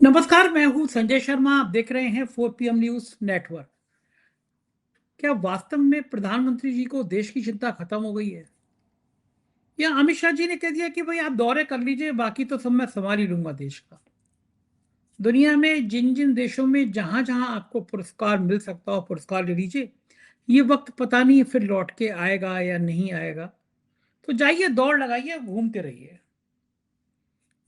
नमस्कार, मैं हूं संजय शर्मा। आप देख रहे हैं 4 PM न्यूज नेटवर्क। क्या वास्तव में प्रधानमंत्री जी को देश की चिंता खत्म हो गई है, या अमित शाह जी ने कह दिया कि भाई आप दौरे कर लीजिए, बाकी तो सब मैं संभाल ही लूंगा देश का। दुनिया में जिन जिन देशों में जहां जहां आपको पुरस्कार मिल सकता हो, पुरस्कार ले लीजिए। ये वक्त पता नहीं फिर लौट के आएगा या नहीं आएगा। तो जाइए, दौड़ लगाइए, घूमते रहिए।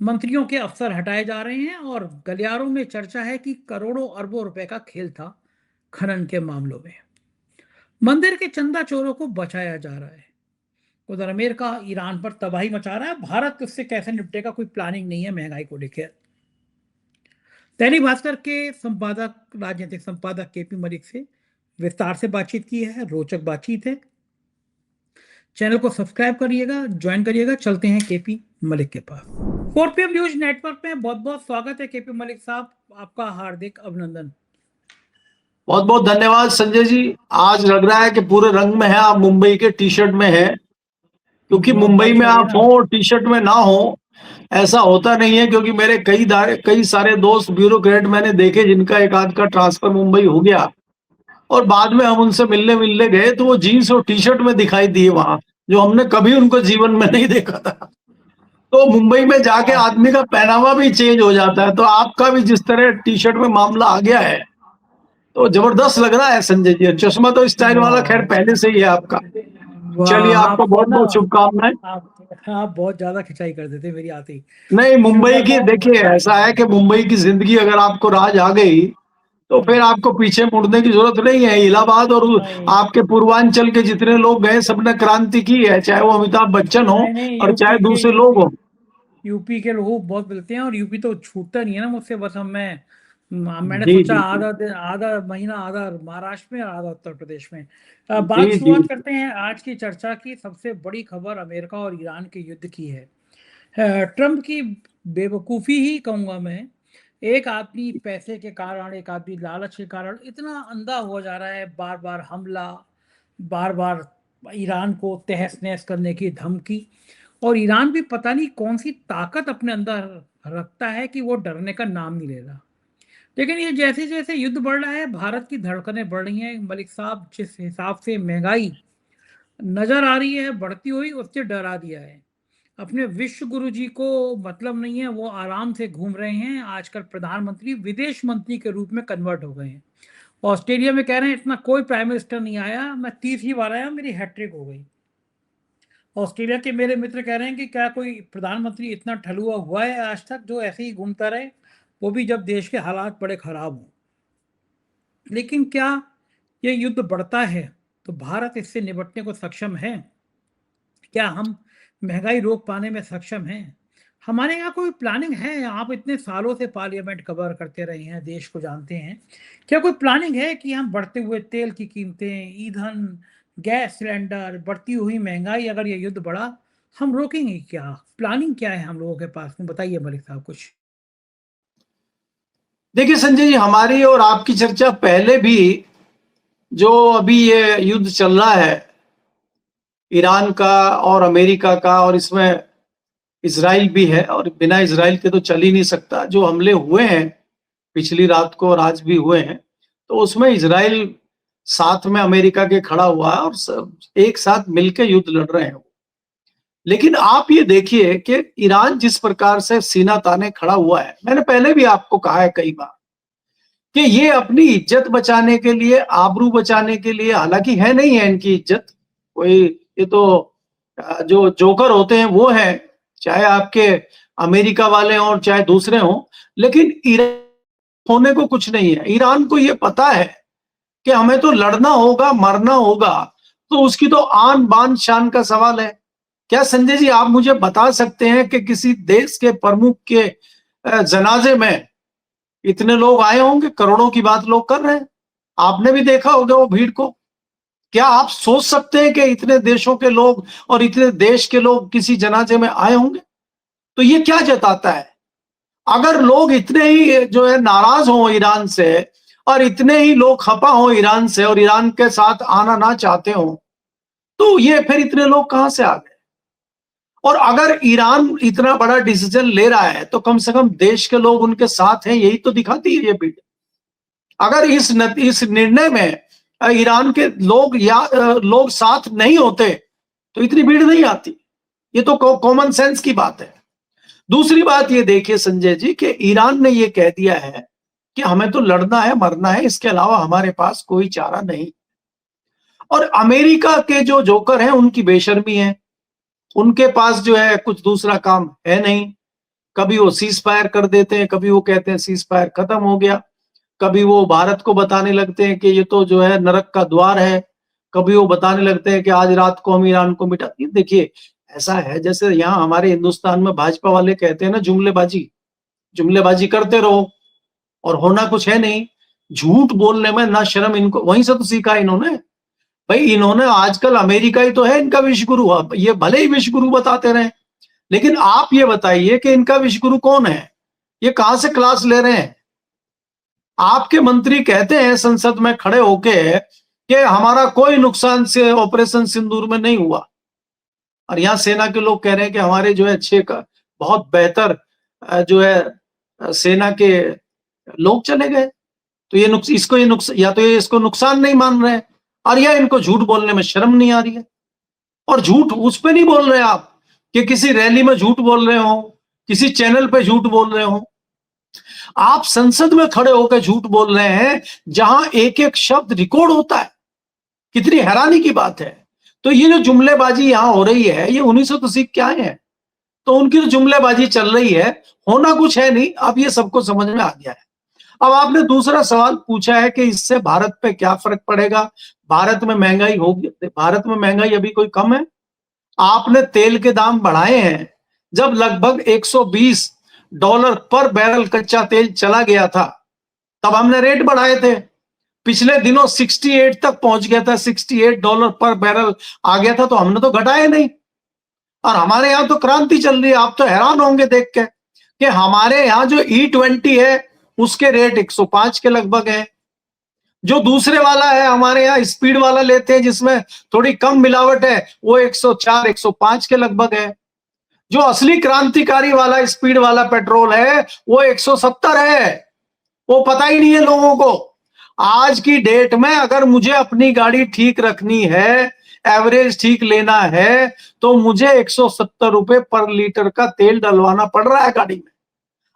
मंत्रियों के अफसर हटाए जा रहे हैं और गलियारों में चर्चा है कि करोड़ों अरबों रुपए का खेल था खनन के मामलों में। मंदिर के चंदा चोरों को बचाया जा रहा है। उधर अमेरिका ईरान पर तबाही मचा रहा है। भारत इससे कैसे निपटेगा, कोई प्लानिंग नहीं है महंगाई को लेकर। दैनिक भास्कर के संपादक, राजनीतिक संपादक केपी मलिक से विस्तार से बातचीत की है। रोचक बातचीत है। चैनल को सब्सक्राइब करिएगा, ज्वाइन करिएगा। चलते हैं केपी मलिक के पास। 4 PM न्यूज नेटवर्क में बहुत बहुत स्वागत है केपी मलिक साहब, आपका हार्दिक अभिनंदन। बहुत बहुत धन्यवाद संजय जी। आज लग रहा है कि पूरे रंग में है, आप मुंबई के टी शर्ट में हैं, क्योंकि मुंबई में आप हो और टी शर्ट में ना हो ऐसा होता नहीं है। क्योंकि मेरे कई सारे दोस्त ब्यूरोक्रेट मैंने देखे जिनका एक आध का ट्रांसफर मुंबई हो गया और बाद में हम उनसे मिलने गए तो वो जीन्स और टी शर्ट में दिखाई दिए वहां, जो हमने कभी उनको जीवन में नहीं देखा था। तो मुंबई में जाके आदमी का पहनावा भी चेंज हो जाता है। तो आपका भी जिस तरह टी शर्ट में मामला आ गया है तो जबरदस्त लग रहा है संजय जी। चश्मा तो स्टाइल वाला खैर पहले से ही है आपका। चलिए, आपको बहुत बहुत शुभकामनाएं। आप बहुत ज्यादा खिंचाई कर देते मेरी आते ही। नहीं, मुंबई की देखिए, ऐसा है कि मुंबई की जिंदगी अगर आपको राज आ गई तो फिर आपको पीछे मुड़ने की जरूरत नहीं है। इलाहाबाद और आपके पूर्वांचल के जितने लोग गए सबने क्रांति की है, चाहे वो अमिताभ बच्चन हो और चाहे दूसरे लोग हो। यूपी के लोग बहुत मिलते हैं और यूपी तो छूटता नहीं है ना मुझसे। बस मैंने जी सोचा जी आधा महीना आधा महाराष्ट्र में और आधा उत्तर प्रदेश में। बात शुरुआत करते हैं आज की चर्चा की। सबसे बड़ी खबर अमेरिका और ईरान के युद्ध की है। ट्रंप की बेवकूफ़ी ही कहूँगा मैं। एक आदमी पैसे के कारण, एक आदमी लालच के कारण इतना अंधा हो जा रहा है। बार बार हमला, बार बार ईरान को तहस नहस करने की धमकी। और ईरान भी पता नहीं कौन सी ताकत अपने अंदर रखता है कि वो डरने का नाम नहीं ले रहा। लेकिन ये जैसे जैसे युद्ध बढ़ रहा है, भारत की धड़कनें बढ़ रही हैं। मलिक साहब, जिस हिसाब से महंगाई नजर आ रही है बढ़ती हुई, उससे डरा दिया है। अपने विश्व गुरु जी को मतलब नहीं है, वो आराम से घूम रहे हैं। आजकल प्रधानमंत्री विदेश मंत्री के रूप में कन्वर्ट हो गए हैं। ऑस्ट्रेलिया में कह रहे हैं इतना कोई प्राइम मिनिस्टर नहीं आया, मैं 30 बार आया, मेरी हैट्रिक हो गई। ऑस्ट्रेलिया के मेरे मित्र कह रहे हैं कि क्या कोई प्रधानमंत्री इतना ठलुआ हुआ है आज तक जो ऐसे ही घूमता रहे, वो भी जब देश के हालात बड़े खराब हों। लेकिन क्या ये युद्ध बढ़ता है तो भारत इससे निपटने को सक्षम है? क्या हम महंगाई रोक पाने में सक्षम हैं? हमारे यहाँ कोई प्लानिंग है? आप इतने सालों से पार्लियामेंट कवर करते रहे हैं, देश को जानते हैं। क्या कोई प्लानिंग है कि हम बढ़ते हुए तेल की कीमतें, ईंधन, गैस सिलेंडर, बढ़ती हुई महंगाई, अगर ये युद्ध बढ़ा, हम रोकेंगे क्या? प्लानिंग क्या है हम लोगों के पास में? बताइए मलिक साहब कुछ। देखिए संजय जी, हमारी और आपकी चर्चा पहले भी, जो अभी ये युद्ध चल रहा है ईरान का और अमेरिका का, और इसमें इजराइल भी है, और बिना इजराइल के तो चल ही नहीं सकता। जो हमले हुए हैं पिछली रात को और आज भी हुए हैं, तो उसमें इजराइल साथ में अमेरिका के खड़ा हुआ है और सब एक साथ मिलकर युद्ध लड़ रहे हैं। लेकिन आप ये देखिए कि ईरान जिस प्रकार से सीना ताने खड़ा हुआ है, मैंने पहले भी आपको कहा है कई बार कि ये अपनी इज्जत बचाने के लिए, आबरू बचाने के लिए, हालांकि है नहीं है इनकी इज्जत कोई, ये तो जो जोकर होते हैं वो हैं, चाहे आपके अमेरिका वाले हों चाहे दूसरे हों। लेकिन ईरान होने को कुछ नहीं है। ईरान को ये पता है कि हमें तो लड़ना होगा, मरना होगा, तो उसकी तो आन बान शान का सवाल है। क्या संजय जी आप मुझे बता सकते हैं कि किसी देश के प्रमुख के जनाजे में इतने लोग आए होंगे? करोड़ों की बात लोग कर रहे हैं, आपने भी देखा होगा वो भीड़ को। क्या आप सोच सकते हैं कि इतने देशों के लोग और इतने देश के लोग किसी जनाजे में आए होंगे? तो ये क्या जताता है? अगर लोग इतने ही जो है नाराज हों ईरान से, और इतने ही लोग खपा हों ईरान से, और ईरान के साथ आना ना चाहते हों, तो ये फिर इतने लोग कहां से आ गए? और अगर ईरान इतना बड़ा डिसीजन ले रहा है तो कम से कम देश के लोग उनके साथ हैं, यही तो दिखाती है ये भीड़। अगर इस निर्णय में ईरान के लोग या लोग साथ नहीं होते तो इतनी भीड़ नहीं आती। ये तो कॉमन सेंस की बात है। दूसरी बात ये देखिए संजय जी कि ईरान ने ये कह दिया है कि हमें तो लड़ना है, मरना है, इसके अलावा हमारे पास कोई चारा नहीं। और अमेरिका के जो जोकर हैं उनकी बेशर्मी है, उनके पास जो है कुछ दूसरा काम है नहीं। कभी वो सीज फायर कर देते हैं, कभी वो कहते हैं सीज फायर खत्म हो गया, कभी वो भारत को बताने लगते हैं कि ये तो जो है नरक का द्वार है, कभी वो बताने लगते हैं कि आज रात को हम ईरान को मिटा। देखिए ऐसा है जैसे यहाँ हमारे हिंदुस्तान में भाजपा वाले कहते हैं ना, जुमलेबाजी, जुमलेबाजी करते रहो और होना कुछ है नहीं। झूठ बोलने में ना शर्म इनको, वहीं से तो सीखा इन्होंने। भाई इन्होंने आजकल अमेरिका ही तो है इनका विश्वगुरु, ये भले ही विश्वगुरु बताते रहे, लेकिन आप ये बताइए कि इनका विश्वगुरु कौन है, ये कहां से क्लास ले रहे हैं। आपके मंत्री कहते हैं संसद में खड़े होके कि हमारा कोई नुकसान से ऑपरेशन सिंदूर में नहीं हुआ, और यहाँ सेना के लोग कह रहे हैं कि हमारे जो है बहुत बेहतर जो है सेना के लोग चले गए। तो ये इसको नुकसान नहीं मान रहे हैं, और या इनको झूठ बोलने में शर्म नहीं आ रही है। और झूठ उस पे नहीं बोल रहे आप कि किसी रैली में झूठ बोल रहे हो, किसी चैनल पे झूठ बोल रहे हो, आप संसद में खड़े होकर झूठ बोल रहे हैं जहां एक एक शब्द रिकॉर्ड होता है। कितनी हैरानी की बात है। तो ये जो जुमलेबाजी यहां हो रही है ये उन्हीं से तो सीख के आए हैं, तो उनकी तो जुमलेबाजी चल रही है, होना कुछ है नहीं। अब ये सबको समझ में आ गया है। अब आपने दूसरा सवाल पूछा है कि इससे भारत पे क्या फर्क पड़ेगा, भारत में महंगाई होगी। भारत में महंगाई अभी कोई कम है? आपने तेल के दाम बढ़ाए हैं, जब लगभग $120 पर बैरल कच्चा तेल चला गया था तब हमने रेट बढ़ाए थे। पिछले दिनों 68 तक पहुंच गया था, $68 पर बैरल आ गया था, तो हमने तो घटाए नहीं। और हमारे यहां तो क्रांति चल रही है। आप तो हैरान होंगे देख के कि हमारे यहां जो E20 है उसके रेट 105 के लगभग है। जो दूसरे वाला है हमारे यहाँ स्पीड वाला लेते हैं जिसमें थोड़ी कम मिलावट है, वो 104 105 के लगभग है। जो असली क्रांतिकारी वाला स्पीड वाला पेट्रोल है वो 170 है। वो पता ही नहीं है लोगों को। आज की डेट में अगर मुझे अपनी गाड़ी ठीक रखनी है, एवरेज ठीक लेना है, तो मुझे 170 रुपए पर लीटर का तेल डलवाना पड़ रहा है गाड़ी में।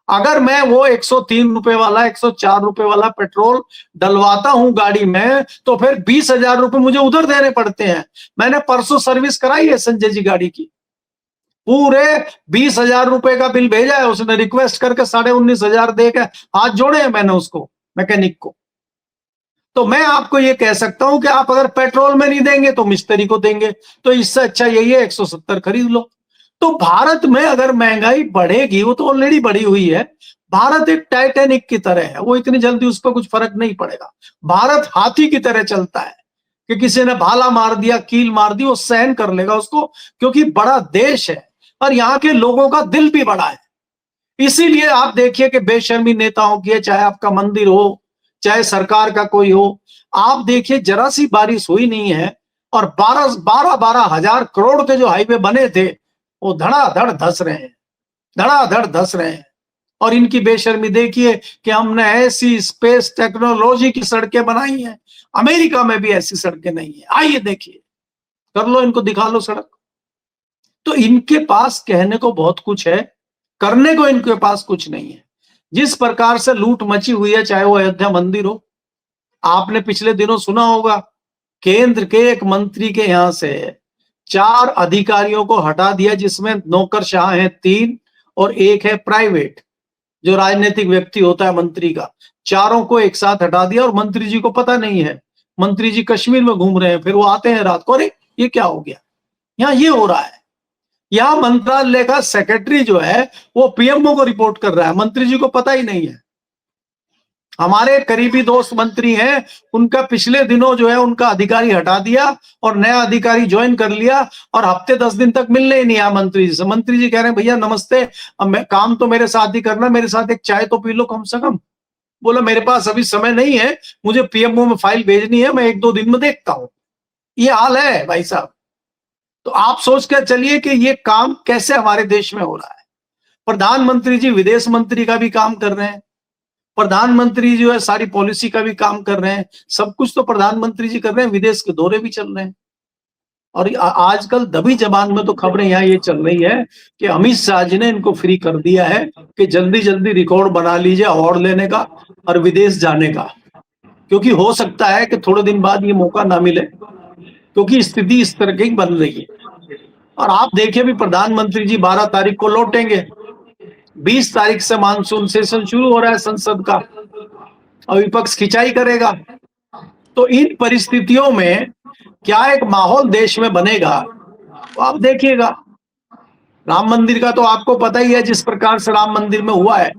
अगर मैं वो 103 रुपए वाला 104 रुपए वाला पेट्रोल डलवाता हूं गाड़ी में तो फिर 20,000 रुपए मुझे उधर देने पड़ते हैं। मैंने परसों सर्विस कराई है संजय जी गाड़ी की, पूरे 20,000 रुपए का बिल भेजा है उसने, रिक्वेस्ट करके 19,500 देकर हाथ जोड़े हैं मैंने उसको, मैकेनिक को। तो मैं आपको ये कह सकता हूं कि आप अगर पेट्रोल में नहीं देंगे तो मिस्त्री को देंगे, तो इससे अच्छा यही है 170 खरीद लो। तो भारत में अगर महंगाई बढ़ेगी, वो तो ऑलरेडी बढ़ी हुई है। भारत एक टाइटैनिक की तरह है, वो इतनी जल्दी उस पर कुछ फर्क नहीं पड़ेगा। भारत हाथी की तरह चलता है कि किसी ने भाला मार दिया, कील मार दी, वो सहन कर लेगा उसको, क्योंकि बड़ा देश है और यहाँ के लोगों का दिल भी बड़ा है। इसीलिए आप देखिए कि बेशर्मी नेताओं की है, चाहे आपका मंदिर हो, चाहे सरकार का कोई हो। आप देखिए जरा सी बारिश हुई नहीं है और 12 हजार करोड़ के जो हाईवे बने थे वो धड़ाधड़ धस रहे हैं, धड़ाधड़ धस रहे हैं। और इनकी बेशर्मी देखिए कि हमने ऐसी स्पेस टेक्नोलॉजी की सड़कें बनाई हैं, अमेरिका में भी ऐसी सड़कें नहीं है। आइए देखिए, कर लो, इनको दिखा लो सड़क। तो इनके पास कहने को बहुत कुछ है, करने को इनके पास कुछ नहीं है। जिस प्रकार से लूट मची हुई है, चाहे वो अयोध्या मंदिर हो, आपने पिछले दिनों सुना होगा केंद्र के एक मंत्री के यहां से 4 अधिकारियों को हटा दिया, जिसमें नौकरशाह हैं 3 और एक है प्राइवेट जो राजनीतिक व्यक्ति होता है मंत्री का। चारों को एक साथ हटा दिया और मंत्री जी को पता नहीं है। मंत्री जी कश्मीर में घूम रहे हैं, फिर वो आते हैं रात को, अरे ये क्या हो गया। यहाँ ये हो रहा है, यहां मंत्रालय का सेक्रेटरी जो है वो पीएमओ को रिपोर्ट कर रहा है, मंत्री जी को पता ही नहीं है। हमारे करीबी दोस्त मंत्री हैं, उनका पिछले दिनों जो है उनका अधिकारी हटा दिया और नया अधिकारी ज्वाइन कर लिया, और हफ्ते 10 दिन तक मिलने ही नहीं आया मंत्री जी से। मंत्री जी कह रहे हैं भैया नमस्ते, अब काम तो मेरे साथ ही करना, मेरे साथ एक चाय तो पी लो कम से कम। बोला मेरे पास अभी समय नहीं है, मुझे पीएमओ में फाइल भेजनी है, मैं 1-2 दिन में देखता हूं। ये हाल है भाई साहब। तो आप सोच कर चलिए कि ये काम कैसे हमारे देश में हो रहा है। प्रधानमंत्री जी विदेश मंत्री का भी काम कर रहे हैं, प्रधानमंत्री जो है सारी पॉलिसी का भी काम कर रहे हैं, सब कुछ तो प्रधानमंत्री जी कर रहे हैं, विदेश के दौरे भी चल रहे हैं। और आजकल दबी जबान में तो खबरें यहाँ ये चल रही है कि अमित शाह जी ने इनको फ्री कर दिया है कि जल्दी जल्दी रिकॉर्ड बना लीजिए अवार्ड लेने का और विदेश जाने का, क्योंकि हो सकता है कि थोड़े दिन बाद ये मौका ना मिले, क्योंकि स्थिति इस तरह की बन रही है। और आप देखिए भी प्रधानमंत्री जी 12 तारीख को लौटेंगे, 20 तारीख से मानसून सेशन शुरू हो रहा है संसद का और विपक्ष खिंचाई करेगा। तो इन परिस्थितियों में क्या एक माहौल देश में बनेगा, तो आप देखिएगा। राम मंदिर का तो आपको पता ही है जिस प्रकार से राम मंदिर में हुआ है।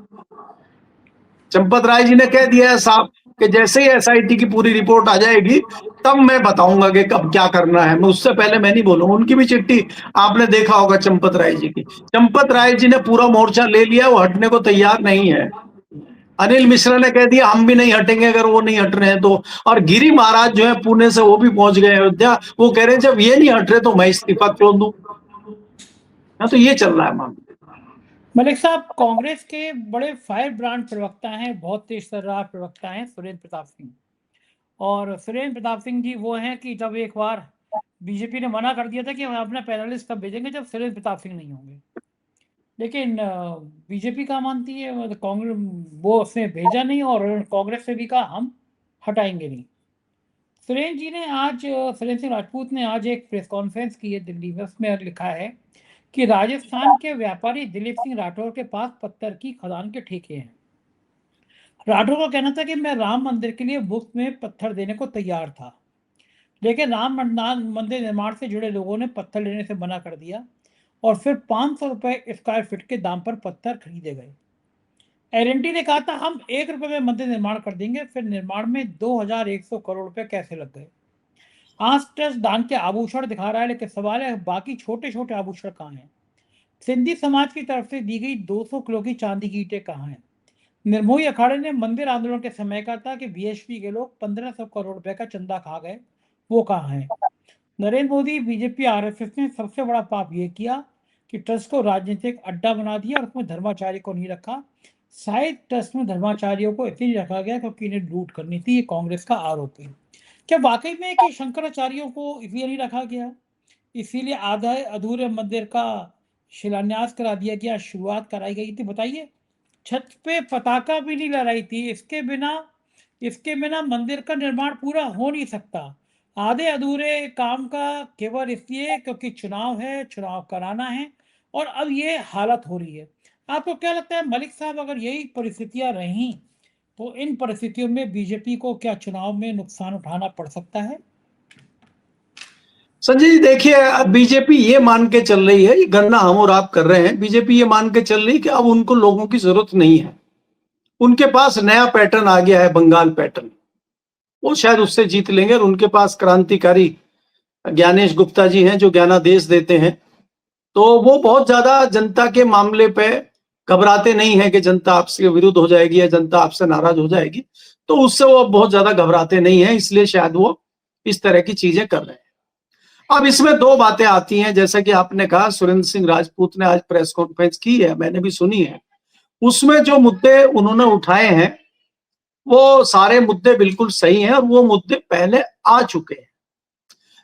चंपत राय जी ने कह दिया है साहब कि जैसे ही एसआईटी की पूरी रिपोर्ट आ जाएगी तब मैं बताऊंगा कि कब क्या करना है, मैं उससे पहले मैं नहीं बोलूंगा। उनकी भी चिट्ठी आपने देखा होगा चंपत राय जी की। चंपत राय जी ने पूरा मोर्चा ले लिया, वो हटने को तैयार नहीं है। अनिल मिश्रा ने कह दिया हम भी नहीं हटेंगे अगर वो नहीं हट रहे हैं तो। और गिरी महाराज जो है पुणे से, वो भी पहुंच गए अयोध्या, वो कह रहे हैं जब ये नहीं हट रहे तो मैं इस्तीफा क्यों दूं। तो ये चल रहा है मामला। मलिक साहब, कांग्रेस के बड़े फायर ब्रांड प्रवक्ता हैं, बहुत तेज तर्रार प्रवक्ता हैं सुरेंद्र प्रताप सिंह। और सुरेंद्र प्रताप सिंह जी वो हैं कि जब एक बार बीजेपी ने मना कर दिया था कि हम अपना पैनलिस्ट तब भेजेंगे जब सुरेंद्र प्रताप सिंह नहीं होंगे, लेकिन बीजेपी का मानती है, कांग्रेस वो उसने भेजा नहीं और कांग्रेस से भी कहा हम हटाएंगे नहीं। सुरेंद्र जी ने आज, सुरेंद्र सिंह राजपूत ने आज एक प्रेस कॉन्फ्रेंस की है दिल्ली में, उसमें लिखा है कि राजस्थान के व्यापारी दिलीप सिंह राठौर के पास पत्थर की खदान के ठेके हैं। राठौर का कहना था कि मैं राम मंदिर के लिए मुफ्त में पत्थर देने को तैयार था, लेकिन राम मंदिर निर्माण से जुड़े लोगों ने पत्थर लेने से मना कर दिया और फिर 500 रुपए स्क्वायर फीट के दाम पर पत्थर खरीदे गए। एलएनटी ने कहा था हम 1 रुपए में मंदिर निर्माण कर देंगे, फिर निर्माण में 2100 करोड़ रुपए कैसे लग गए। आज ट्रस्ट दान के आभूषण दिखा रहा है, लेकिन सवाल है बाकी छोटे छोटे आभूषण कहाँ हैं। सिंधी समाज की तरफ से दी गई 200 किलो की चांदी की ईंटें कहाँ हैं। निर्मोही अखाड़े ने मंदिर आंदोलन के समय कहा था कि बीएचपी के लोग 1500 करोड़ रुपए का चंदा खा गए, वो कहाँ है। नरेंद्र मोदी, बीजेपी, आरएसएस ने सबसे बड़ा पाप यह किया कि ट्रस्ट को राजनीतिक अड्डा बना दिया और उसमें धर्माचार्य को नहीं रखा। शायद ट्रस्ट में धर्माचार्यों को इसलिए रखा गया क्योंकि इन्हें लूट करनी थी, ये कांग्रेस का आरोप है। क्या वाकई में कि शंकराचार्यों को इसलिए नहीं रखा गया, इसीलिए आधा अधूरे मंदिर का शिलान्यास करा दिया गया, शुरुआत कराई गई थी? बताइए, छत पे पताका भी नहीं लहराई थी। इसके बिना मंदिर का निर्माण पूरा हो नहीं सकता। आधे अधूरे काम का केवल इसलिए क्योंकि चुनाव है, चुनाव कराना है और अब ये हालत हो रही है। आपको क्या लगता है मलिक साहब, अगर यही परिस्थितियां रहीं तो इन परिस्थितियों में बीजेपी को क्या चुनाव में नुकसान उठाना पड़ सकता है? संजय जी देखिए, अब बीजेपी ये मान के चल रही है, ये गन्ना हम और आप कर रहे हैं, बीजेपी ये मान के चल रही है कि अब उनको लोगों की जरूरत नहीं है। उनके पास नया पैटर्न आ गया है, बंगाल पैटर्न, वो शायद उससे जीत लेंगे। और उनके पास क्रांतिकारी ज्ञानेश गुप्ता जी हैं जो ज्ञानादेश देते हैं, तो वो बहुत ज्यादा जनता के मामले पे घबराते नहीं है कि जनता आपसे विरुद्ध हो जाएगी या जनता आपसे नाराज हो जाएगी, तो उससे वो बहुत ज्यादा घबराते नहीं है, इसलिए शायद वो इस तरह की चीजें कर रहे हैं। अब इसमें दो बातें आती हैं, जैसा कि आपने कहा सुरेंद्र सिंह राजपूत ने आज प्रेस कॉन्फ्रेंस की है, मैंने भी सुनी है। उसमें जो मुद्दे उन्होंने उठाए हैं वो सारे मुद्दे बिल्कुल सही हैं और वो मुद्दे पहले आ चुके हैं।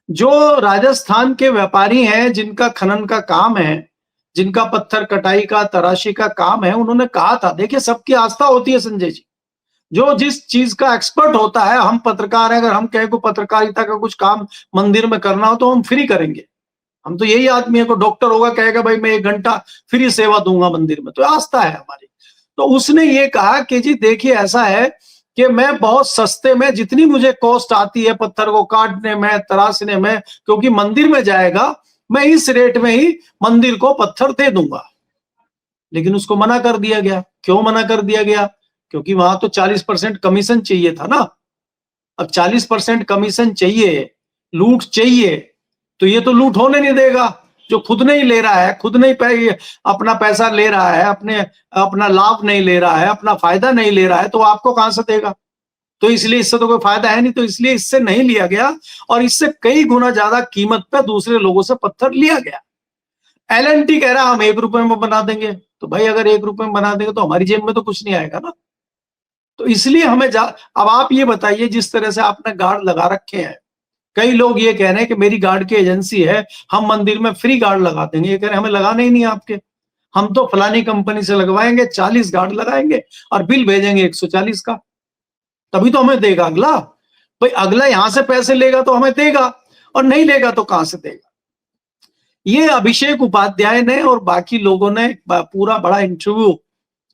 जो राजस्थान के व्यापारी हैं जिनका खनन का काम है, जिनका पत्थर कटाई का, तराशी का काम है, उन्होंने कहा था, देखिए सबकी आस्था होती है संजय जी, जो जिस चीज का एक्सपर्ट होता है, हम पत्रकार हैं, अगर हम कहें को पत्रकारिता का कुछ काम मंदिर में करना हो तो हम फ्री करेंगे। हम तो यही आदमी है, को डॉक्टर होगा कहेगा भाई मैं 1 घंटा फ्री सेवा दूंगा मंदिर में, तो आस्था है हमारी। तो उसने ये कहा कि जी देखिए ऐसा है कि मैं बहुत सस्ते में, जितनी मुझे कॉस्ट आती है पत्थर को काटने में, तराशने में, क्योंकि मंदिर में जाएगा, मैं इस रेट में ही मंदिर को पत्थर दे दूंगा। लेकिन उसको मना कर दिया गया। क्यों मना कर दिया गया? क्योंकि वहां तो 40% कमीशन चाहिए था ना। अब 40% कमीशन चाहिए, लूट चाहिए, तो ये तो लूट होने नहीं देगा। जो खुद नहीं ले रहा है, खुद नहीं अपना पैसा ले रहा है, अपना लाभ नहीं ले रहा है, अपना फायदा नहीं ले रहा है, तो आपको कहां से देगा? तो इसलिए इससे तो कोई फायदा है नहीं, तो इसलिए इससे नहीं लिया गया और इससे कई गुना ज्यादा कीमत पे दूसरे लोगों से पत्थर लिया गया। एलएनटी कह रहा हम 1 रुपए में बना देंगे, तो भाई अगर 1 रुपए में बना देंगे तो हमारी जेब में तो कुछ नहीं आएगा ना। तो इसलिए हमें अब आप ये बताइए, जिस तरह से आपने गार्ड लगा रखे हैं, कई लोग ये कह रहे हैं कि मेरी गार्ड की एजेंसी है, हम मंदिर में फ्री गार्ड लगा देंगे। ये कह रहे हैं हमें लगाने ही नहीं आपके, हम तो फलानी कंपनी से लगवाएंगे, 40 गार्ड लगाएंगे और बिल भेजेंगे 140 का, तभी तो हमें देगा अगला। भाई अगला यहां से पैसे लेगा तो हमें देगा, और नहीं लेगा तो कहां से देगा। ये अभिषेक उपाध्याय ने और बाकी लोगों ने पूरा बड़ा इंटरव्यू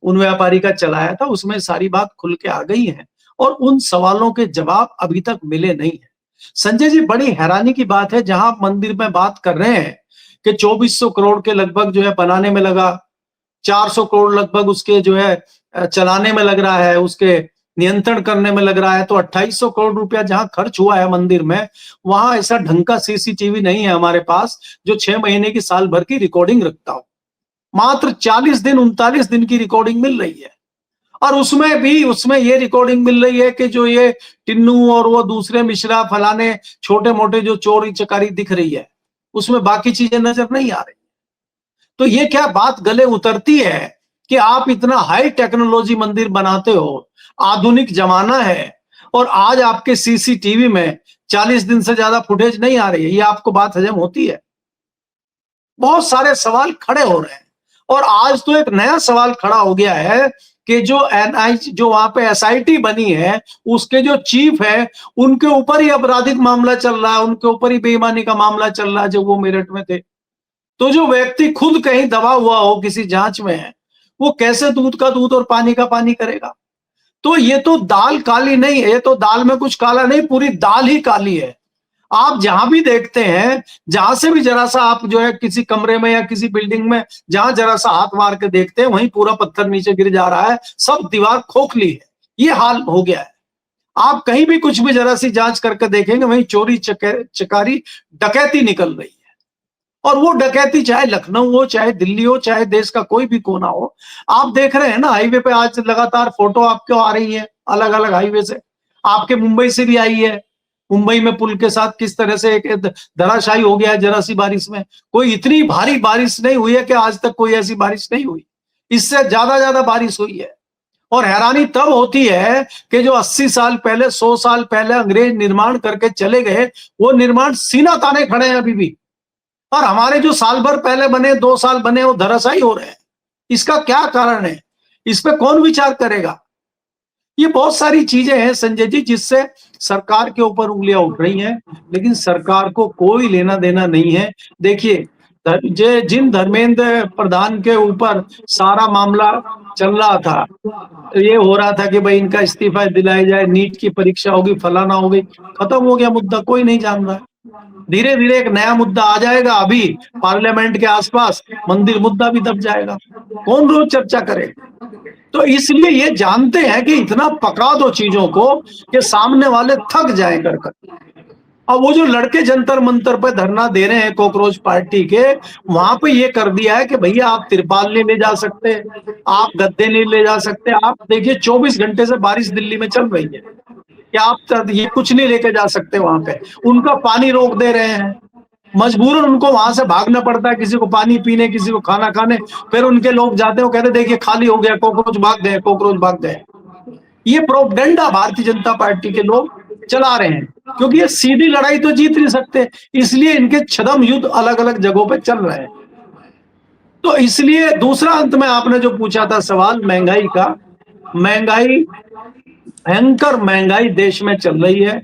उन व्यापारी का चलाया था, उसमें सारी बात खुल के आ गई है और उन सवालों के जवाब अभी तक मिले नहीं है। संजय जी, बड़ी हैरानी की बात है, जहां मंदिर में बात कर रहे हैं कि 2400 करोड़ के लगभग जो है बनाने में लगा, 400 करोड़ लगभग उसके जो है चलाने में लग रहा है, उसके नियंत्रण करने में लग रहा है, तो 2800 करोड़ रुपया जहां खर्च हुआ है मंदिर में, वहां ऐसा ढंग का सीसीटीवी नहीं है हमारे पास जो 6 महीने की साल भर की रिकॉर्डिंग रखता हो। मात्र 40 दिन 39 दिन की रिकॉर्डिंग मिल रही है, और उसमें ये रिकॉर्डिंग मिल रही है कि जो ये टिन्नू और वो दूसरे मिश्रा फलाने छोटे मोटे जो चोरी चकारी दिख रही है, उसमें बाकी चीजें नजर नहीं आ रही। तो ये क्या बात गले उतरती है कि आप इतना हाई टेक्नोलॉजी मंदिर बनाते हो, आधुनिक जमाना है, और आज आपके सीसीटीवी में 40 दिन से ज्यादा फुटेज नहीं आ रही है। ये आपको बात हजम होती है? बहुत सारे सवाल खड़े हो रहे हैं, और आज तो एक नया सवाल खड़ा हो गया है कि जो जो वहां पे एसआईटी बनी है, उसके जो चीफ है, उनके ऊपर ही आपराधिक मामला चल रहा है, उनके ऊपर ही बेईमानी का मामला चल रहा है जब वो मेरठ में थे। तो जो व्यक्ति खुद कहीं दबा हुआ हो किसी जांच में है, वो कैसे दूध का दूध और पानी का पानी करेगा? तो ये तो दाल काली नहीं है, तो दाल में कुछ काला नहीं, पूरी दाल ही काली है। आप जहां भी देखते हैं, जहां से भी जरा सा आप जो है किसी कमरे में या किसी बिल्डिंग में जहां जरा सा हाथ मार के देखते हैं, वहीं पूरा पत्थर नीचे गिर जा रहा है, सब दीवार खोखली है। ये हाल हो गया है। आप कहीं भी कुछ भी जरा सी जांच करके देखेंगे, वहीं चोरी चकारी डकैती निकल रही है। और वो डकैती चाहे लखनऊ हो, चाहे दिल्ली हो, चाहे देश का कोई भी कोना हो। आप देख रहे हैं ना, हाईवे पे आज लगातार फोटो आपको आ रही है अलग अलग हाईवे से, आपके मुंबई से भी आई है। मुंबई में पुल के साथ किस तरह से एक धराशायी हो गया है जरा सी बारिश में। कोई इतनी भारी बारिश नहीं हुई है कि आज तक कोई ऐसी बारिश नहीं हुई, इससे ज्यादा बारिश हुई है। और हैरानी तब होती है कि जो 80 साल पहले 100 साल पहले अंग्रेज निर्माण करके चले गए, वो निर्माण सीना ताने खड़े हैं अभी भी, और हमारे जो साल भर पहले बने, 2 साल बने, वो धराशायी हो रहे हैं। इसका क्या कारण है? इस पे कौन विचार करेगा? ये बहुत सारी चीजें हैं संजय जी, जिससे सरकार के ऊपर उंगलियां उठ रही हैं, लेकिन सरकार को कोई लेना देना नहीं है। देखिए, जिन धर्मेंद्र प्रधान के ऊपर सारा मामला चल रहा था, ये हो रहा था कि भाई इनका इस्तीफा दिलाया जाए, नीट की परीक्षा होगी, फलाना होगी, खत्म हो गया मुद्दा, कोई नहीं जान रहा है। धीरे धीरे एक नया मुद्दा आ जाएगा, अभी पार्लियामेंट के आसपास मंदिर मुद्दा भी दब जाएगा, कौन रोज चर्चा करे? तो इसलिए ये जानते हैं कि इतना पका दो चीजों को कि सामने वाले थक जाए कर। अब वो जो लड़के जंतर मंतर पे धरना दे रहे हैं कॉकरोच पार्टी के, वहां पे ये कर दिया है कि भैया आप तिरपाल नहीं ले जा सकते, आप गद्दे नहीं ले जा सकते। आप देखिए 24 घंटे से बारिश दिल्ली में चल रही है, क्या आप ये कुछ नहीं लेके जा सकते वहां पे? उनका पानी रोक दे रहे हैं, मजबूरन उनको वहां से भागना पड़ता है, किसी को पानी पीने, किसी को खाना खाने। फिर उनके लोग जाते हैं, वो कहते देखिए खाली हो गया, कॉकरोच भाग गए, कॉकरोच भाग गए। ये प्रोपगेंडा भारतीय जनता पार्टी के लोग चला रहे हैं, क्योंकि ये सीधी लड़ाई तो जीत नहीं सकते, इसलिए इनके छद्म युद्ध अलग अलग जगहों पे चल रहे हैं। तो इसलिए दूसरा अंत में आपने जो पूछा था सवाल महंगाई का, महंगाई, भयंकर महंगाई देश में चल रही है।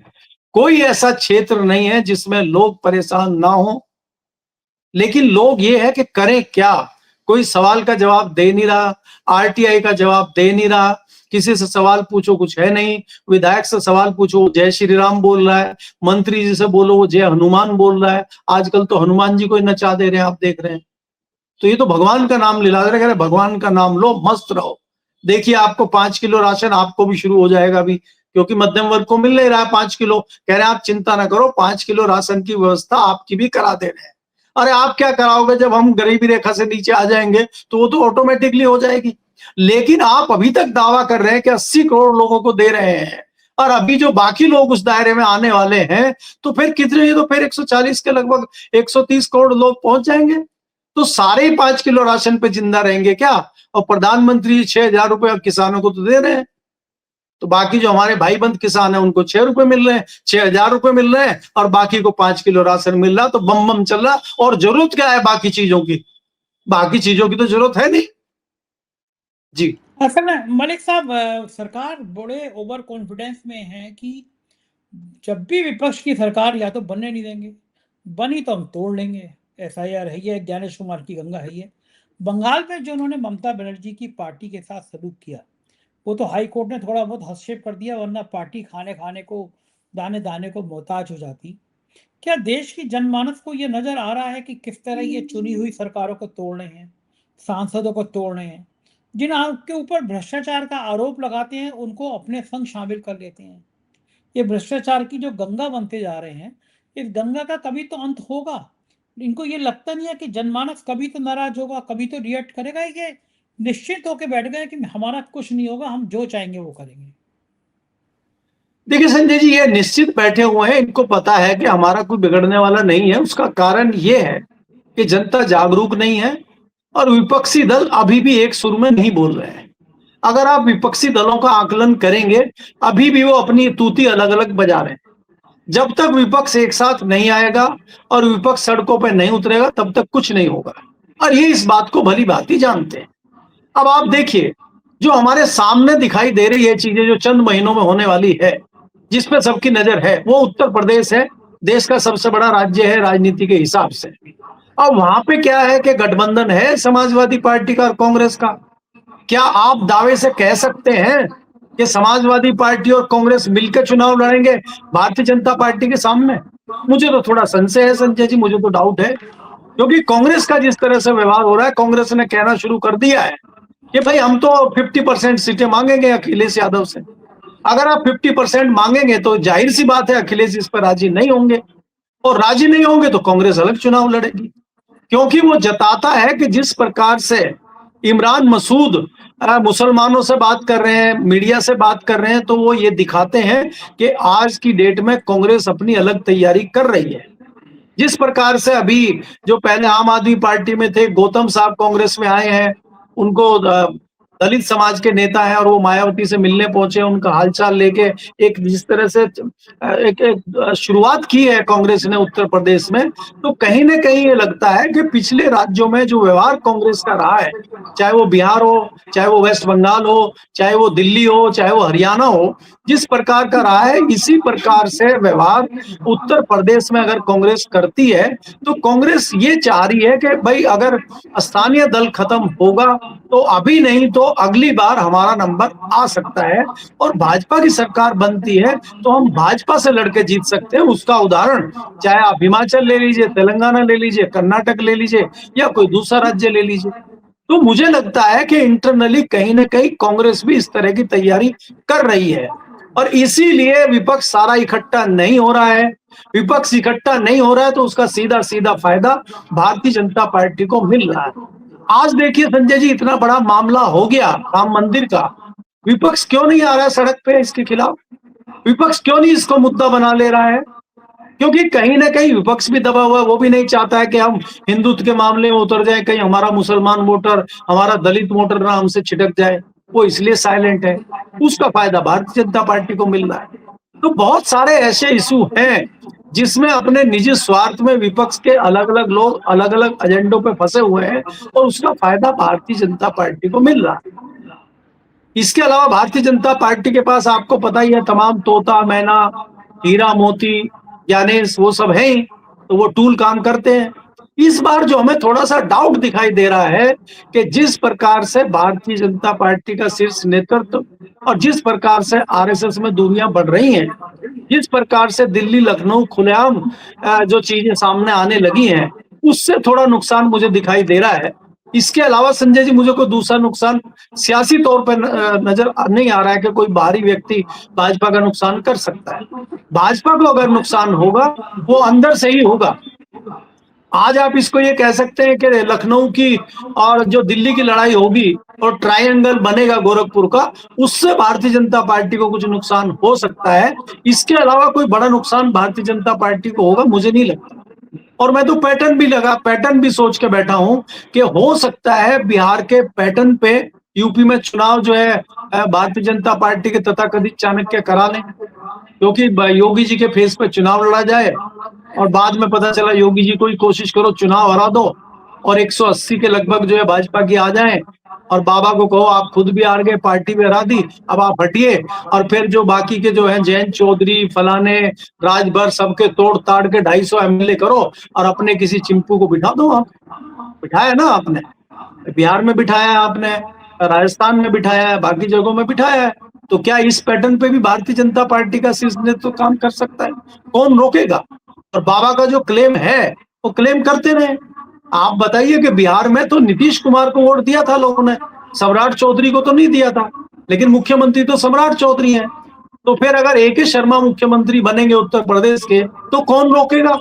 कोई ऐसा क्षेत्र नहीं है जिसमें लोग परेशान ना हो, लेकिन लोग ये है कि करें क्या? कोई सवाल का जवाब दे नहीं रहा, आरटीआई का जवाब दे नहीं रहा, किसी से सवाल पूछो कुछ है नहीं, विधायक से सवाल पूछो जय श्री राम बोल रहा है, मंत्री जी से बोलो वो जय हनुमान बोल रहा है। आजकल तो हनुमान जी को नचा दे रहे हैं, आप देख रहे हैं। तो ये तो भगवान का नाम लिला रहे हैं, भगवान का नाम लो, मस्त रहो। देखिए आपको 5 किलो राशन आपको भी शुरू हो जाएगा अभी, क्योंकि मध्यम वर्ग को मिल नहीं रहा है 5 किलो। कह रहे हैं आप चिंता ना करो, 5 किलो राशन की व्यवस्था आपकी भी करा दे रहे हैं। अरे आप क्या कराओगे? जब हम गरीबी रेखा से नीचे आ जाएंगे तो वो तो ऑटोमेटिकली हो जाएगी। लेकिन आप अभी तक दावा कर रहे हैं कि 80 करोड़ लोगों को दे रहे हैं, और अभी जो बाकी लोग उस दायरे में आने वाले हैं, तो फिर कितने, ये तो फिर 140 के लगभग 130 करोड़ लोग पहुंच जाएंगे। तो सारे ही 5 किलो राशन पे जिंदा रहेंगे क्या? और प्रधानमंत्री 6,000 रुपए किसानों को तो दे रहे हैं, तो बाकी जो हमारे भाई बंद किसान है उनको 6 रुपए मिल रहे हैं, 6,000 रुपए मिल रहे हैं, और बाकी को 5 किलो राशन मिल रहा, तो बम बम चल रहा। और जरूरत क्या है बाकी चीजों की? बाकी चीजों की तो जरूरत है नहीं। जी असल में मलिक साहब, सरकार बड़े ओवर कॉन्फिडेंस में है कि जब भी विपक्ष की सरकार या तो बनने नहीं देंगे, बनी तो हम तोड़ लेंगे। SIR है ही, ज्ञानेश कुमार की गंगा है ही। बंगाल में जो उन्होंने ममता बनर्जी की पार्टी के साथ सलूक किया, वो तो हाई कोर्ट ने थोड़ा बहुत हस्तक्षेप कर दिया, वरना पार्टी खाने खाने को, दाने दाने को मोहताज हो जाती। क्या देश की जनमानस को ये नजर आ रहा है कि किस तरह ये चुनी हुई सरकारों को तोड़ने हैं, सांसदों को तोड़ने हैं, जिन आपके ऊपर भ्रष्टाचार का आरोप लगाते हैं उनको अपने संग शामिल कर लेते हैं? ये भ्रष्टाचार की जो गंगा बनते जा रहे हैं, इस गंगा का कभी तो अंत होगा। इनको ये लगता नहीं है कि जनमानस कभी तो नाराज होगा, कभी तो रिएक्ट करेगा? ये निश्चित होकर बैठ गए कि हमारा कुछ नहीं होगा, हम जो चाहेंगे वो करेंगे। देखिए संजय जी, ये निश्चित बैठे हुए हैं, इनको पता है कि हमारा कोई बिगड़ने वाला नहीं है। उसका कारण ये है कि जनता जागरूक नहीं है और विपक्षी दल अभी भी एक सुर में नहीं बोल रहे हैं। अगर आप विपक्षी दलों का आकलन करेंगे, अभी भी वो अपनी तूती अलग अलग बजा रहे हैं। जब तक विपक्ष एक साथ नहीं आएगा और विपक्ष सड़कों पर नहीं उतरेगा, तब तक कुछ नहीं होगा, और ये इस बात को भली भांति जानते हैं। अब आप देखिए, जो हमारे सामने दिखाई दे रही है चीजें, जो चंद महीनों में होने वाली है, जिसपे सबकी नजर है, वो उत्तर प्रदेश है। देश का सबसे बड़ा राज्य है राजनीति के हिसाब से। अब वहां पे क्या है कि गठबंधन है समाजवादी पार्टी का और कांग्रेस का। क्या आप दावे से कह सकते हैं कि समाजवादी पार्टी और कांग्रेस मिलकर चुनाव लड़ेंगे भारतीय जनता पार्टी के सामने? मुझे तो थोड़ा संशय है संजय जी, मुझे तो डाउट है, क्योंकि कांग्रेस का जिस तरह से व्यवहार हो रहा है, कांग्रेस ने कहना शुरू कर दिया है कि भाई हम तो 50% सीटें मांगेंगे अखिलेश यादव से। अगर आप 50% मांगेंगे तो जाहिर सी बात है अखिलेश इस पर राजी नहीं होंगे, और राजी नहीं होंगे तो कांग्रेस अलग चुनाव लड़ेगी। क्योंकि वो जताता है कि जिस प्रकार से इमरान मसूद मुसलमानों से बात कर रहे हैं, मीडिया से बात कर रहे हैं, तो वो ये दिखाते हैं कि आज की डेट में कांग्रेस अपनी अलग तैयारी कर रही है। जिस प्रकार से अभी जो पहले आम आदमी पार्टी में थे, गौतम साहब कांग्रेस में आए हैं, उनको दलित समाज के नेता है और वो मायावती से मिलने पहुंचे, उनका हालचाल लेके एक जिस तरह से एक शुरुआत की है कांग्रेस ने उत्तर प्रदेश में, तो कहीं ना कहीं ये लगता है कि पिछले राज्यों में जो व्यवहार कांग्रेस का रहा है, चाहे वो बिहार हो, चाहे वो वेस्ट बंगाल हो, चाहे वो दिल्ली हो, चाहे वो हरियाणा हो, जिस प्रकार का रहा है, इसी प्रकार से व्यवहार उत्तर प्रदेश में अगर कांग्रेस करती है, तो कांग्रेस ये चाह रही है कि भाई अगर स्थानीय दल खत्म होगा तो अभी नहीं तो अगली बार हमारा नंबर आ सकता है, और भाजपा की सरकार बनती है तो हम भाजपा से लड़के जीत सकते हैं। उसका उदाहरण चाहे आप हिमाचल ले लीजिए, तेलंगाना ले लीजिए, कर्नाटक ले लीजिए, या कोई दूसरा राज्य ले लीजिए। तो मुझे लगता है कि इंटरनली कहीं ना कहीं कांग्रेस भी इस तरह की तैयारी कर रही है, और इसीलिए विपक्ष सारा इकट्ठा नहीं हो रहा है। विपक्ष इकट्ठा नहीं हो रहा है तो उसका सीधा सीधा फायदा भारतीय जनता पार्टी को मिल रहा है। आज देखिए संजय जी, इतना बड़ा मामला हो गया राम मंदिर का, विपक्ष क्यों नहीं आ रहा है सड़क पे इसके खिलाफ? विपक्ष क्यों नहीं इसको मुद्दा बना ले रहा है? क्योंकि कहीं ना कहीं विपक्ष भी दबा हुआ है, वो भी नहीं चाहता है कि हम हिंदुत्व के मामले में उतर जाए, कहीं हमारा मुसलमान वोटर, हमारा दलित वोटर ना हमसे छिटक जाए, वो इसलिए साइलेंट है। उसका फायदा भारतीय जनता पार्टी को मिल रहा है। तो बहुत सारे ऐसे इशू हैं जिसमें अपने निजी स्वार्थ में विपक्ष के अलग अलग लोग अलग अलग एजेंडों पे फंसे हुए हैं, और उसका फायदा भारतीय जनता पार्टी को मिल रहा है। इसके अलावा भारतीय जनता पार्टी के पास आपको पता ही है, तमाम तोता मैना, हीरा मोती, ज्ञानेश, वो सब है ही, तो वो टूल काम करते हैं। इस बार जो हमें थोड़ा सा डाउट दिखाई दे रहा है कि जिस प्रकार से भारतीय जनता पार्टी का शीर्ष नेतृत्व और जिस प्रकार से आरएसएस में दूरियां बढ़ रही हैं, जिस प्रकार से दिल्ली लखनऊ खुलेआम जो चीजें सामने आने लगी हैं, उससे थोड़ा नुकसान मुझे दिखाई दे रहा है। इसके अलावा संजय जी, मुझे कोई दूसरा नुकसान सियासी तौर पर नजर नहीं आ रहा है कि कोई बाहरी व्यक्ति भाजपा का नुकसान कर सकता है। भाजपा को अगर नुकसान होगा वो अंदर से ही होगा। आज आप इसको ये कह सकते हैं कि लखनऊ की और जो दिल्ली की लड़ाई होगी और ट्रायंगल बनेगा गोरखपुर का, उससे भारतीय जनता पार्टी को कुछ नुकसान हो सकता है। इसके अलावा कोई बड़ा नुकसान भारतीय जनता पार्टी को होगा मुझे नहीं लगता। और मैं तो पैटर्न भी सोच के बैठा हूं कि हो सकता है बिहार के पैटर्न पे यूपी में चुनाव जो है भारतीय जनता पार्टी के तथाकथित चाणक्य करा लें, क्योंकि योगी जी के फेस पे चुनाव लड़ा जाए और बाद में पता चला योगी जी को ही कोशिश करो चुनाव हरा दो और 180 के लगभग जो है भाजपा की आ जाए और बाबा को कहो आप खुद भी हार गए, पार्टी भी हरा दी, अब आप हटिए, और फिर जो बाकी के जो है जयंत चौधरी फलाने राजभर सबके तोड़ ताड़ के 250 एमएलए करो और अपने किसी चिंपू को बिठा दो। आप बिठाया ना आपने, बिहार में बिठाया है आपने, राजस्थान में बिठाया है, बाकी जगहों में बिठाया है। तो क्या इस पैटर्न पे भी भारतीय जनता पार्टी का शीर्ष नेतृत्व काम कर सकता है? कौन रोकेगा? और बाबा का जो क्लेम है वो क्लेम करते रहे। आप बताइए कि बिहार में तो नीतीश कुमार को वोट दिया था लोगों ने, सम्राट चौधरी को तो नहीं दिया था, लेकिन मुख्यमंत्री तो सम्राट चौधरी हैं। तो फिर अगर ए के शर्मा मुख्यमंत्री बनेंगे उत्तर प्रदेश के तो कौन रोकेगा?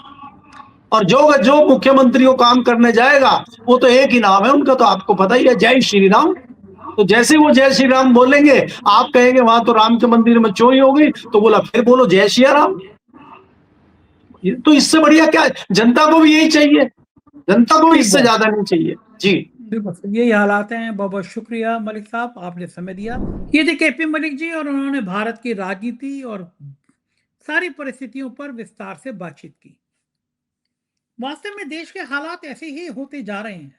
और जो मुख्यमंत्री को काम करने जाएगा वो तो एक ही नाम है उनका, तो आपको पता ही है, जय श्री राम। तो जैसे वो जय श्री राम बोलेंगे आप कहेंगे वहां तो राम के मंदिर में चोरी हो गई, तो बोला फिर बोलो जय श्री राम। तो इससे बढ़िया क्या? जनता को भी यही चाहिए, जनता को इससे ज्यादा नहीं चाहिए। जी बिल्कुल यही हालात हैं। बहुत बहुत शुक्रिया मलिक साहब, आपने समय दिया। ये थे केपी मलिक जी और उन्होंने भारत की राजनीति और सारी परिस्थितियों पर विस्तार से बातचीत की। वास्तव में देश के हालात ऐसे ही होते जा रहे हैं,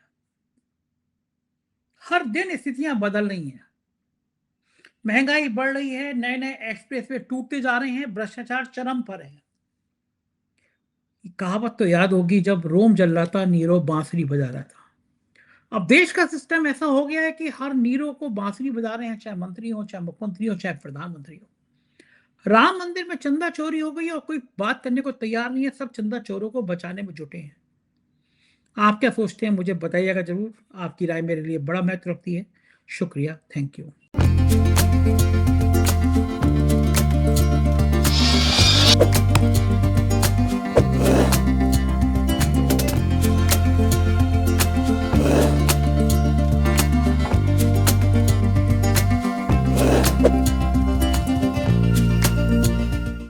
हर दिन स्थितियां बदल रही हैं, महंगाई बढ़ रही है, नए नए एक्सप्रेसवे टूटते जा रहे हैं, भ्रष्टाचार चरम पर है। कहावत तो याद होगी, जब रोम जल रहा था नीरो बांसुरी बजा रहा था। अब देश का सिस्टम ऐसा हो गया है कि हर नीरो को बांसुरी बजा रहे हैं, चाहे मंत्री हो, चाहे मुख्यमंत्री हो, चाहे प्रधानमंत्री हो। राम मंदिर में चंदा चोरी हो गई और कोई बात करने को तैयार नहीं है, सब चंदा चोरों को बचाने में जुटे हैं। आप क्या सोचते हैं मुझे बताइएगा जरूर, आपकी राय मेरे लिए बड़ा महत्व रखती है। शुक्रिया, थैंक यू।